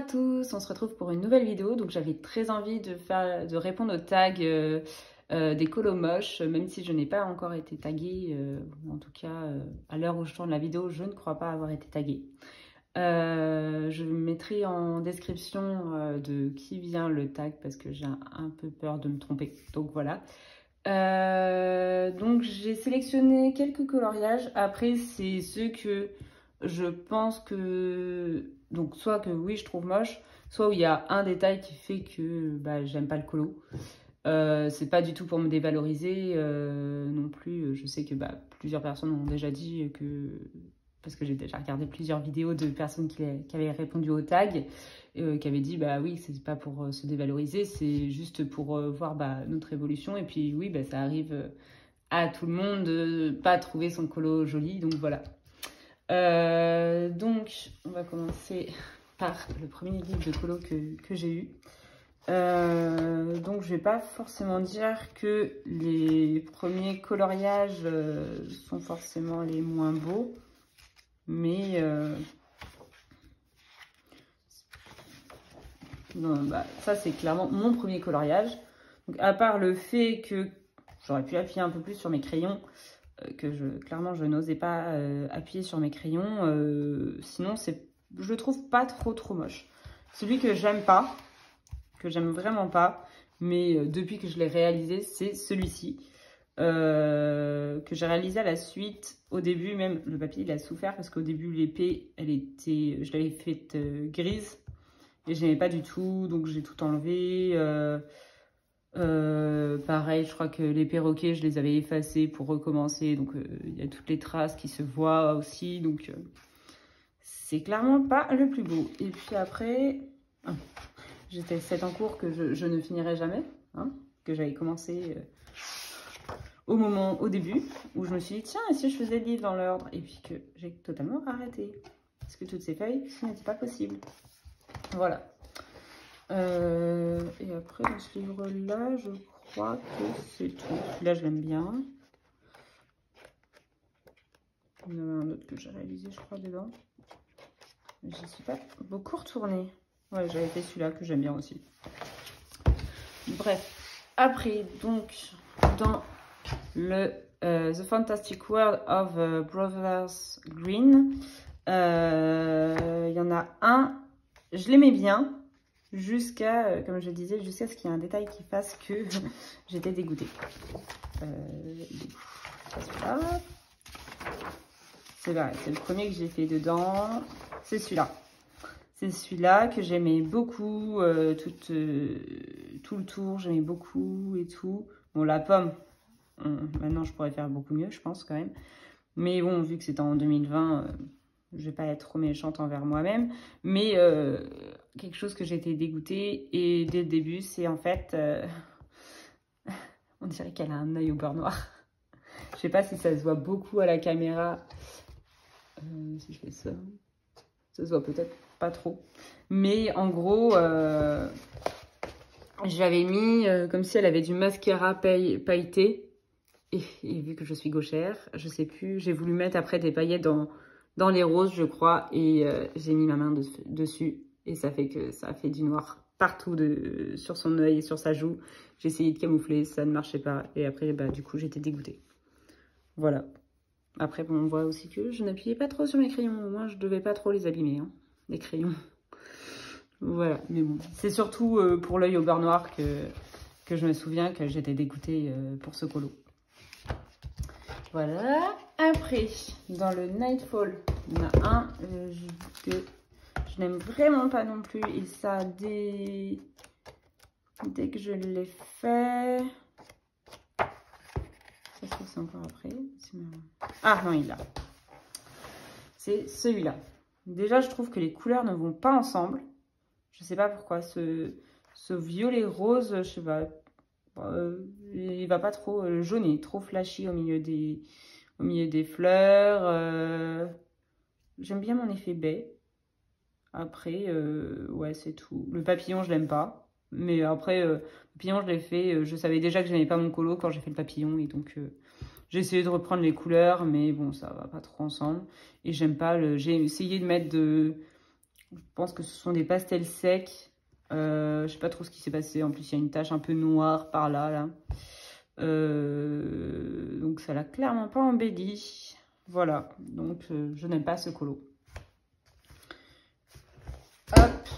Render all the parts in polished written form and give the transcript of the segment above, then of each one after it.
à tous, on se retrouve pour une nouvelle vidéo. Donc j'avais très envie de répondre aux tags des colos moches, même si je n'ai pas encore été taguée, en tout cas à l'heure où je tourne la vidéo, je ne crois pas avoir été taguée. Je mettrai en description de qui vient le tag parce que j'ai un peu peur de me tromper, donc voilà. Donc j'ai sélectionné quelques coloriages. Après c'est ceux que je pense que, donc soit que oui je trouve moche, soit où il y a un détail qui fait que j'aime pas le colo. C'est pas du tout pour me dévaloriser non plus. Je sais que plusieurs personnes ont déjà dit que, parce que j'ai déjà regardé plusieurs vidéos de personnes qui avaient répondu au tag, qui avaient dit oui, c'est pas pour se dévaloriser, c'est juste pour voir notre évolution. Et puis oui, ça arrive à tout le monde de pas trouver son colo joli, donc voilà. Donc on va commencer par le premier livre de colo que j'ai eu. Donc je vais pas forcément dire que les premiers coloriages sont forcément les moins beaux, mais non, ça c'est clairement mon premier coloriage. Donc à part le fait que j'aurais pu appuyer un peu plus sur mes crayons, clairement je n'osais pas appuyer sur mes crayons, sinon je le trouve pas trop moche. Celui que j'aime pas, que j'aime vraiment pas, mais depuis que je l'ai réalisé, c'est celui-ci, que j'ai réalisé à la suite. Au début même, le papier il a souffert parce qu'au début l'épée, je l'avais faite grise et je n'aimais pas du tout, donc j'ai tout enlevé. Pareil, je crois que les perroquets, je les avais effacés pour recommencer, donc il y a toutes les traces qui se voient aussi, donc c'est clairement pas le plus beau. Et puis après, j'étais 7 en cours que je ne finirai jamais, hein, que j'avais commencé au début, où je me suis dit, tiens, et si je faisais le livre dans l'ordre, et puis que j'ai totalement arrêté, parce que toutes ces feuilles, ce n'était pas possible. Voilà. Et après, dans ce livre-là, je crois que c'est tout. Celui-là, je l'aime bien. Il y en a un autre que j'ai réalisé, je crois, dedans. Mais je ne suis pas beaucoup retournée. Ouais, j'avais fait celui-là que j'aime bien aussi. Bref. Après, donc, dans le The Fantastic World of Brothers Green, il y en a un, je l'aimais bien. Jusqu'à, comme je disais, jusqu'à ce qu'il y ait un détail qui fasse que j'étais dégoûtée. C'est là, c'est le premier que j'ai fait dedans. C'est celui-là. C'est celui-là que j'aimais beaucoup, tout le tour, j'aimais beaucoup et tout. Bon, la pomme, maintenant je pourrais faire beaucoup mieux, je pense quand même. Mais bon, vu que c'était en 2020... je vais pas être trop méchante envers moi-même, mais quelque chose que j'ai été dégoûtée, et dès le début, c'est en fait, on dirait qu'elle a un œil au beurre noir. Je sais pas si ça se voit beaucoup à la caméra, si je fais ça, ça se voit peut-être pas trop, mais en gros, j'avais mis comme si elle avait du mascara pailleté, et vu que je suis gauchère, je sais plus, j'ai voulu mettre après des paillettes dans les roses, je crois, et j'ai mis ma main dessus, et ça fait que ça a fait du noir partout sur son œil et sur sa joue. J'ai essayé de camoufler, ça ne marchait pas, et après, du coup, j'étais dégoûtée. Voilà. Après, bon, on voit aussi que je n'appuyais pas trop sur mes crayons, au moins, je devais pas trop les abîmer, hein, les crayons. Voilà, mais bon, c'est surtout pour l'œil au beurre noir que je me souviens que j'étais dégoûtée pour ce colo. Voilà. Après, dans le Nightfall, il y en a un que je n'aime vraiment pas non plus. Et ça, dès que je l'ai fait... Ça se trouve, c'est encore après. Ah non, il est là. C'est celui-là. Déjà, je trouve que les couleurs ne vont pas ensemble. Je sais pas pourquoi. Ce violet rose, je sais pas. Il va pas trop. Le jaune est trop flashy au milieu des fleurs. J'aime bien mon effet baie. Après, ouais, c'est tout. Le papillon, je l'aime pas. Mais après, le papillon, je l'ai fait. Je savais déjà que je n'aimais pas mon colo quand j'ai fait le papillon. Et donc, j'ai essayé de reprendre les couleurs. Mais bon, ça va pas trop ensemble. Et j'aime pas j'ai essayé de mettre Je pense que ce sont des pastels secs. Je sais pas trop ce qui s'est passé. En plus, il y a une tache un peu noire par là, là. Donc, ça l'a clairement pas embelli. Voilà. Donc, je n'aime pas ce colo. Hop.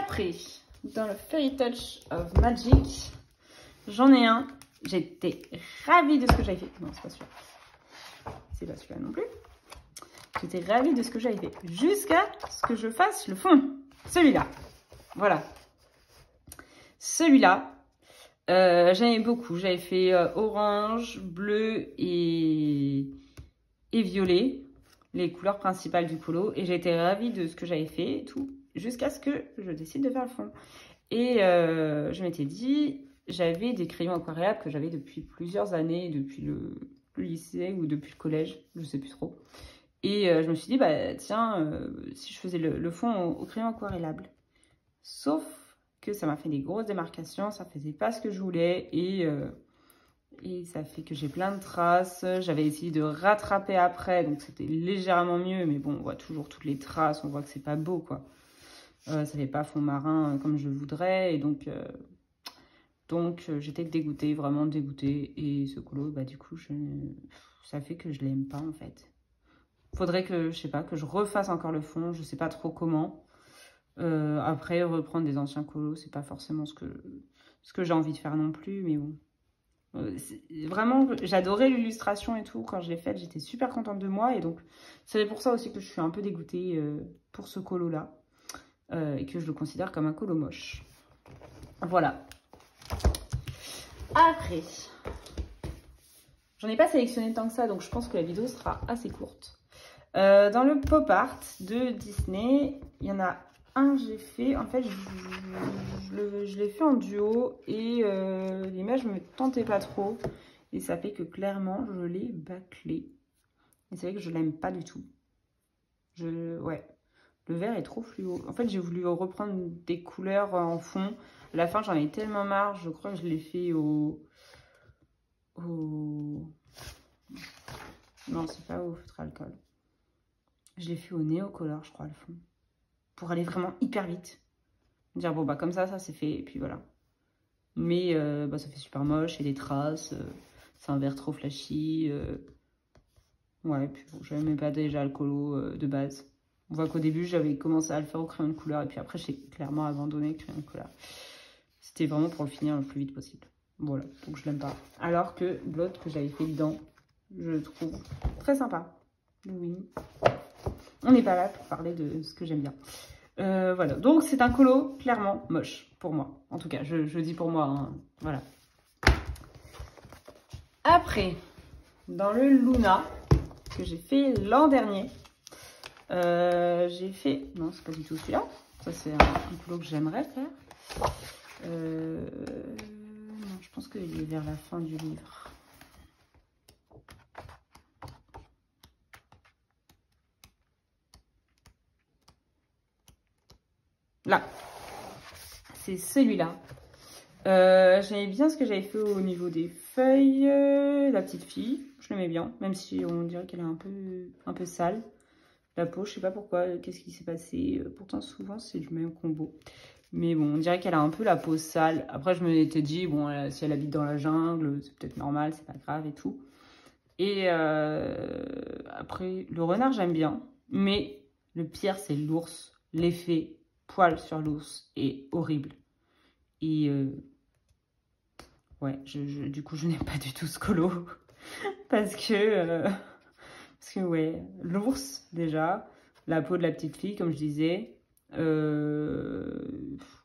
Après, dans le Fairy Touch of Magic, j'en ai un. J'étais ravie de ce que j'avais fait. Non, c'est pas celui-là. C'est pas celui-là non plus. J'étais ravie de ce que j'avais fait. Jusqu'à ce que je fasse le fond. Celui-là. Voilà. Celui-là, j'aimais beaucoup. J'avais fait orange, bleu et violet. Les couleurs principales du colo. Et j'étais ravie de ce que j'avais fait et tout. Jusqu'à ce que je décide de faire le fond. Et je m'étais dit, j'avais des crayons aquarellables que j'avais depuis plusieurs années, depuis le lycée ou depuis le collège, je sais plus trop. Et je me suis dit, bah tiens, si je faisais le fond au crayon aquarellable. Sauf que ça m'a fait des grosses démarcations, ça faisait pas ce que je voulais et ça fait que j'ai plein de traces. J'avais essayé de rattraper après, donc c'était légèrement mieux, mais bon, on voit toujours toutes les traces, on voit que c'est pas beau, quoi. Ça fait pas fond marin comme je voudrais, et donc j'étais dégoûtée, vraiment dégoûtée, et ce colo, bah du coup, ça fait que je l'aime pas, en fait. Faudrait que, je sais pas, que je refasse encore le fond, je sais pas trop comment. Après, reprendre des anciens colos, c'est pas forcément ce que j'ai envie de faire non plus, mais bon. Vraiment, j'adorais l'illustration et tout. Quand je l'ai faite, j'étais super contente de moi. Et donc, c'est pour ça aussi que je suis un peu dégoûtée pour ce colo-là. Et que je le considère comme un colo moche. Voilà. Après, j'en ai pas sélectionné tant que ça, donc je pense que la vidéo sera assez courte. Dans le pop art de Disney, il y en a un que j'ai fait. En fait, je l'ai fait en duo et l'image me tentait pas trop. Et ça fait que clairement, je l'ai bâclé. Et c'est vrai que je l'aime pas du tout. Ouais, le vert est trop fluo. En fait, j'ai voulu reprendre des couleurs en fond. À la fin, j'en ai tellement marre. Je crois que je l'ai fait non, c'est pas au feutre alcool. Je l'ai fait au néocolor, je crois, le fond. Pour aller vraiment hyper vite. Dire, bon, bah, comme ça c'est fait. Et puis voilà. Mais bah, ça fait super moche. Et des traces. C'est un vert trop flashy. Ouais, puis bon, j'aimais pas déjà le colo de base. On voit qu'au début, j'avais commencé à le faire au crayon de couleur. Et puis après, j'ai clairement abandonné le crayon de couleur. C'était vraiment pour le finir le plus vite possible. Voilà, donc je l'aime pas. Alors que l'autre que j'avais fait dedans, je le trouve très sympa. Oui. On n'est pas là pour parler de ce que j'aime bien. Voilà, donc c'est un colo clairement moche pour moi. En tout cas, je dis pour moi, hein. Voilà. Après, dans le Luna, que j'ai fait l'an dernier, j'ai fait... Non, c'est pas du tout celui-là. Ça, c'est un colo que j'aimerais faire. Non, je pense qu'il est vers la fin du livre. Là, c'est celui-là. J'aimais bien ce que j'avais fait au niveau des feuilles. La petite fille, je l'aimais bien, même si on dirait qu'elle est un peu sale. La peau, je sais pas pourquoi, qu'est-ce qui s'est passé. Pourtant, souvent, c'est du même combo. Mais bon, on dirait qu'elle a un peu la peau sale. Après, je me étais dit, bon, si elle habite dans la jungle, c'est peut-être normal, c'est pas grave et tout. Et après, le renard, j'aime bien. Mais le pire, c'est l'ours. L'effet poil sur l'ours est horrible. Et ouais, du coup, je n'aime pas du tout ce colo. parce que ouais, l'ours, déjà. La peau de la petite fille, comme je disais.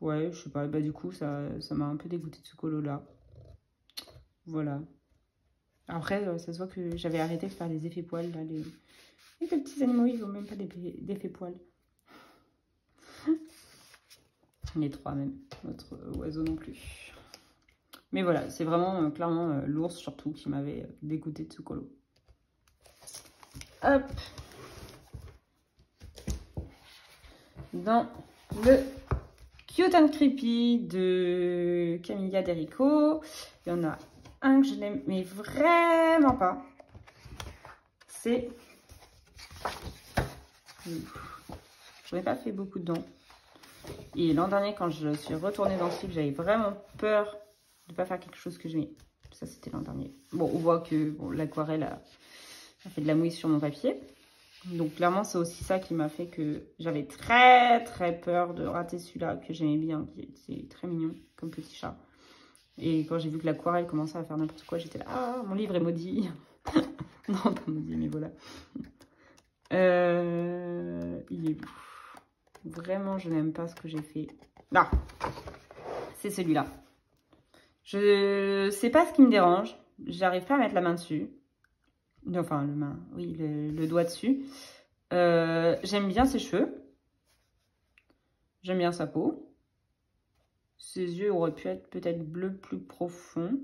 Ouais, je sais pas. Bah, du coup, ça m'a un peu dégoûté de ce colo-là. Voilà. Après, ça se voit que j'avais arrêté de faire les effets poils. Là, les petits animaux, ils n'ont même pas d'effets poils. Les trois même. Notre oiseau non plus. Mais voilà, c'est vraiment clairement l'ours surtout qui m'avait dégoûté de ce colo. Hop. Dans le Cute and Creepy de Camilla Derico, il y en a un que je n'aime mais vraiment pas. C'est... Je Je n'ai pas fait beaucoup de dents. Et l'an dernier, quand je suis retournée dans ce livre, j'avais vraiment peur de ne pas faire quelque chose que j'aimais. Ça, c'était l'an dernier. Bon, on voit que bon, l'aquarelle a fait de la mouille sur mon papier. Donc, clairement, c'est aussi ça qui m'a fait que j'avais très peur de rater celui-là, que j'aimais bien. C'est très mignon, comme petit chat. Et quand j'ai vu que l'aquarelle commençait à faire n'importe quoi, j'étais là, ah, mon livre est maudit. Non, pas maudit, mais voilà. Il est... Vraiment, je n'aime pas ce que j'ai fait. Là, c'est celui-là. Je sais pas ce qui me dérange. J'arrive pas à mettre la main dessus. Enfin, le doigt dessus. J'aime bien ses cheveux. J'aime bien sa peau. Ses yeux auraient pu être peut-être bleu plus profond.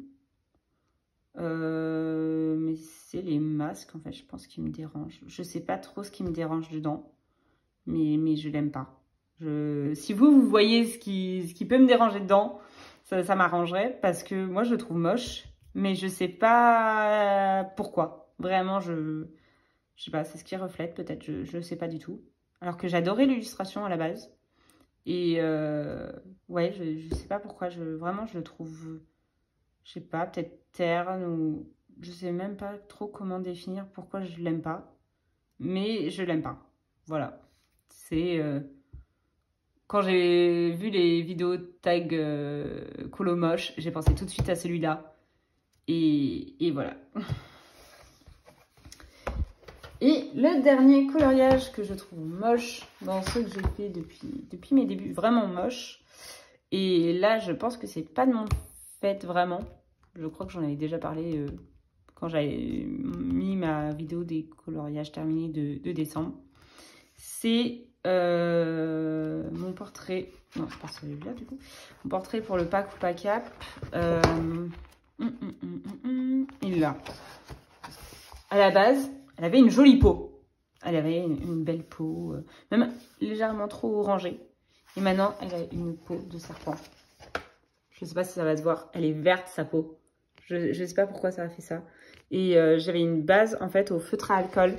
Mais c'est les masques, en fait, je pense, qui me dérangent. Je sais pas trop ce qui me dérange dedans. Mais je l'aime pas. Si vous voyez ce qui peut me déranger dedans, ça m'arrangerait parce que moi je le trouve moche, mais je sais pas pourquoi. Vraiment, je sais pas, c'est ce qui reflète peut-être, je sais pas du tout. Alors que j'adorais l'illustration à la base. Et ouais, je sais pas pourquoi, vraiment je le trouve, je sais pas, peut-être terne ou je sais même pas trop comment définir pourquoi je l'aime pas. Mais je l'aime pas. Voilà. C'est... quand j'ai vu les vidéos tag colo moche, j'ai pensé tout de suite à celui-là. Et voilà. Et le dernier coloriage que je trouve moche dans ceux que j'ai fait depuis mes débuts, vraiment moche. Et là, je pense que c'est pas de mon fait vraiment. Je crois que j'en avais déjà parlé quand j'avais mis ma vidéo des coloriages terminés de décembre. C'est mon portrait. Non, c'est pas celui-là du coup. Mon portrait pour le pack ou pas cap. Il est là. À la base, elle avait une jolie peau. Elle avait une belle peau, même légèrement trop orangée. Et maintenant, elle a une peau de serpent. Je ne sais pas si ça va se voir. Elle est verte, sa peau. Je ne sais pas pourquoi ça a fait ça. Et j'avais une base, en fait, au feutre à alcool.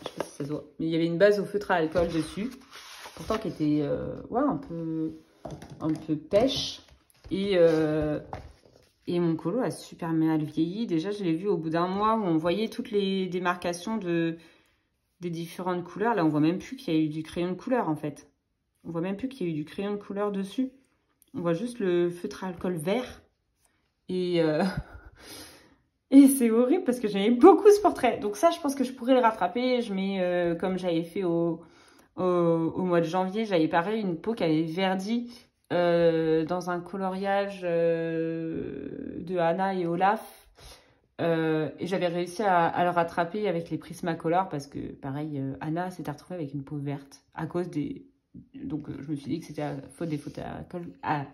Je sais pas si ça se voit. Mais il y avait une base au feutre à alcool dessus. Pourtant, qui était ouais, un peu pêche. Et mon colo a super mal vieilli. Déjà, je l'ai vu au bout d'un mois où on voyait toutes les démarcations des différentes couleurs. Là, on voit même plus qu'il y a eu du crayon de couleur, en fait. On voit même plus qu'il y a eu du crayon de couleur dessus. On voit juste le feutre à alcool vert. Et c'est horrible parce que j'aimais beaucoup ce portrait. Donc ça, je pense que je pourrais le rattraper. Je mets, comme j'avais fait au mois de janvier, j'avais pareil une peau qui avait verdi dans un coloriage de Anna et Olaf. Et j'avais réussi à le rattraper avec les Prismacolor parce que, pareil, Anna s'était retrouvée avec une peau verte à cause des... Donc, je me suis dit que c'était la faute des fautes à alcool. Ah,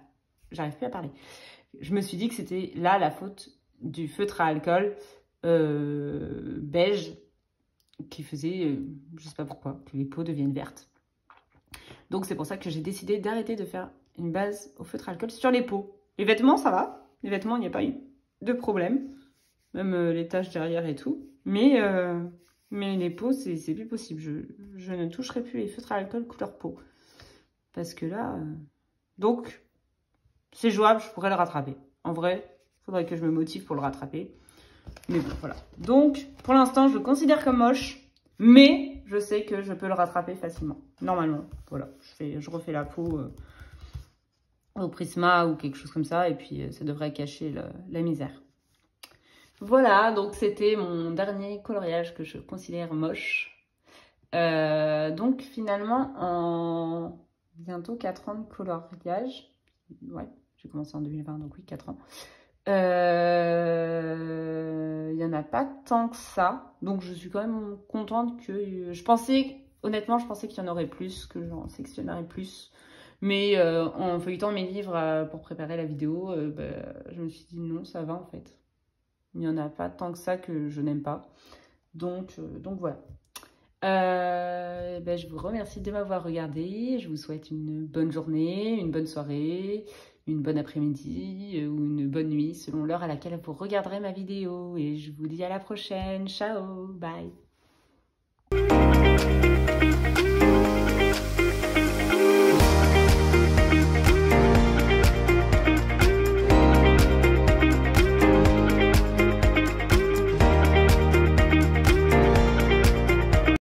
j'arrive plus à parler. Je me suis dit que c'était là la faute du feutre à alcool beige qui faisait, je sais pas pourquoi, que les peaux deviennent vertes. Donc, c'est pour ça que j'ai décidé d'arrêter de faire une base au feutre à alcool sur les peaux. Les vêtements, ça va. Les vêtements, il n'y a pas eu de problème. Même les taches derrière et tout. Mais les peaux, c'est plus possible. Je ne toucherai plus les feutres à alcool couleur peau. Parce que là... Donc, c'est jouable, je pourrais le rattraper. En vrai, il faudrait que je me motive pour le rattraper. Mais bon, voilà. Donc, pour l'instant, je le considère comme moche. Mais je sais que je peux le rattraper facilement. Normalement, voilà. Je refais la peau au Prisma ou quelque chose comme ça. Et puis, ça devrait cacher la misère. Voilà, donc c'était mon dernier coloriage que je considère moche. Donc finalement, en bientôt 4 ans de coloriage, ouais, j'ai commencé en 2020, donc oui, 4 ans, il n'y en a pas tant que ça. Donc je suis quand même contente que... honnêtement, je pensais qu'il y en aurait plus, que j'en sectionnerais plus. Mais en feuilletant mes livres pour préparer la vidéo, je me suis dit non, ça va en fait. Il n'y en a pas tant que ça que je n'aime pas. Donc voilà. Je vous remercie de m'avoir regardé. Je vous souhaite une bonne journée, une bonne soirée, une bonne après-midi ou une bonne nuit selon l'heure à laquelle vous regarderez ma vidéo. Et je vous dis à la prochaine. Ciao, bye.